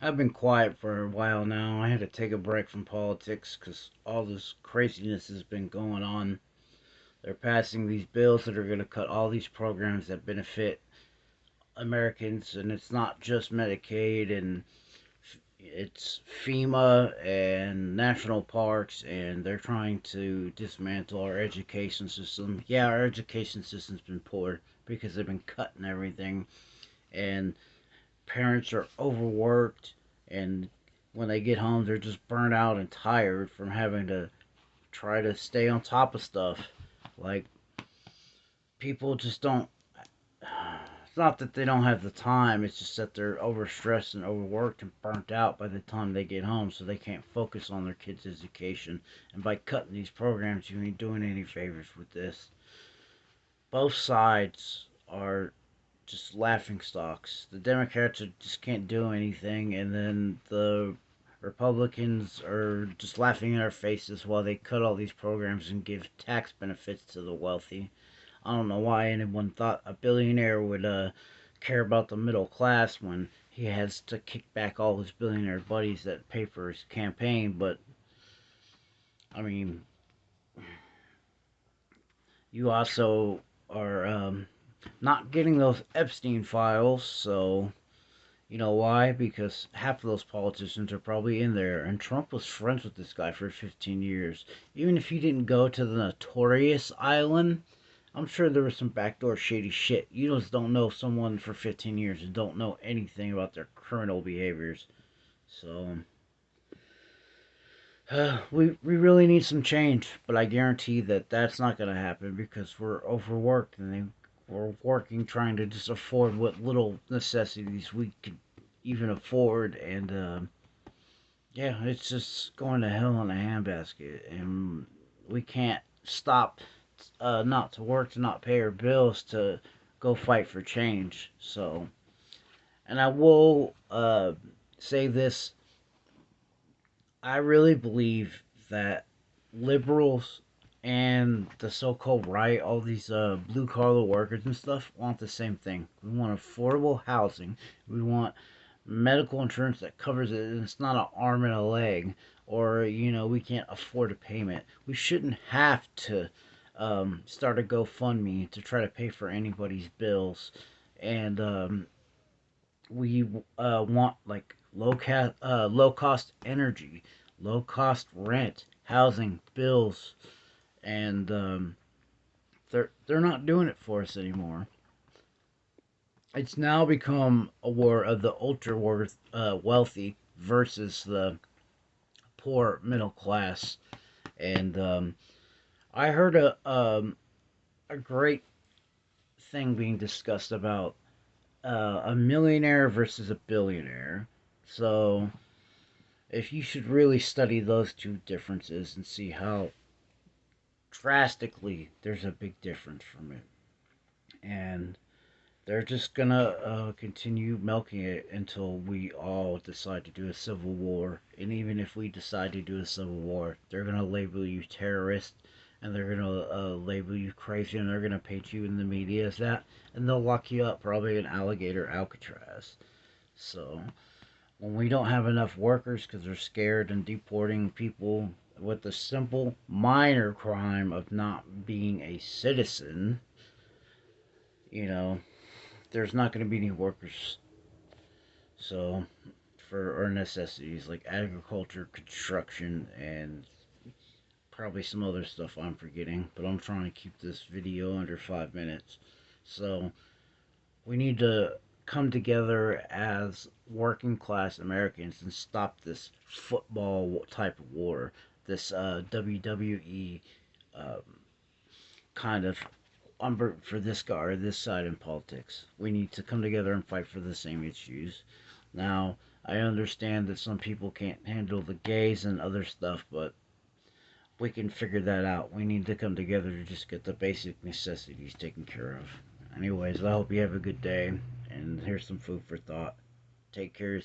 I've been quiet for a while now. I had to take a break from politics because all this craziness has been going on. They're passing these bills that are going to cut all these programs that benefit Americans, and it's not just Medicaid, and it's FEMA and national parks, and they're trying to dismantle our education system. Yeah, our education system's been poor because they've been cutting everything, and parents are overworked, and when they get home they're just burnt out and tired from having to try to stay on top of stuff. Like, people just don't, it's not that they don't have the time, it's just that they're overstressed and overworked and burnt out by the time they get home, so they can't focus on their kids' education. And by cutting these programs, you ain't doing any favors with this. Both sides are just laughing stocks. The Democrats just can't do anything, and then the Republicans are just laughing in our faces while they cut all these programs and give tax benefits to the wealthy. I don't know why anyone thought a billionaire would care about the middle class when he has to kick back all his billionaire buddies that pay for his campaign. But I mean, you also are not getting those Epstein files, so you know why? Because half of those politicians are probably in there, and Trump was friends with this guy for 15 years. Even if he didn't go to the notorious island, I'm sure there was some backdoor shady shit. You just don't know someone for 15 years and don't know anything about their criminal behaviors. So, we really need some change, but I guarantee that that's not going to happen because we're overworked and we're working trying to just afford what little necessities we can even afford, and yeah, it's just going to hell in a handbasket, and we can't stop not to work to not pay our bills to go fight for change. So, and I will say this: I really believe that liberals and the so-called right, all these blue collar workers and stuff, want the same thing. We want affordable housing. We want medical insurance that covers it, and it's not an arm and a leg, or we can't afford a payment. We shouldn't have to start a GoFundMe to try to pay for anybody's bills, and we want like low cost energy, low cost rent, housing, bills, and they're not doing it for us anymore. It's now become a war of the ultra wealthy versus the poor middle class. And I heard a great thing being discussed about a millionaire versus a billionaire. So if you should really study those two differences and see how drastically there's a big difference from it. And they're just gonna continue milking it until we all decide to do a civil war. And even if we decide to do a civil war, they're gonna label you terrorist, and they're gonna label you crazy, and they're gonna paint you in the media as that, and they'll lock you up probably in alligator Alcatraz. So when we don't have enough workers because they're scared and deporting people with the simple minor crime of not being a citizen, you know, there's not going to be any workers. So, for our necessities like agriculture, construction, and probably some other stuff I'm forgetting, but I'm trying to keep this video under 5 minutes. So, we need to come together as working class Americans and stop this football type of war, this WWE um, kind of for this guy or this side in politics. We need to come together and fight for the same issues. Now, I understand that some people can't handle the gays and other stuff, but we can figure that out. We need to come together to just get the basic necessities taken care of. Anyways, I hope you have a good day, and here's some food for thought. Take care.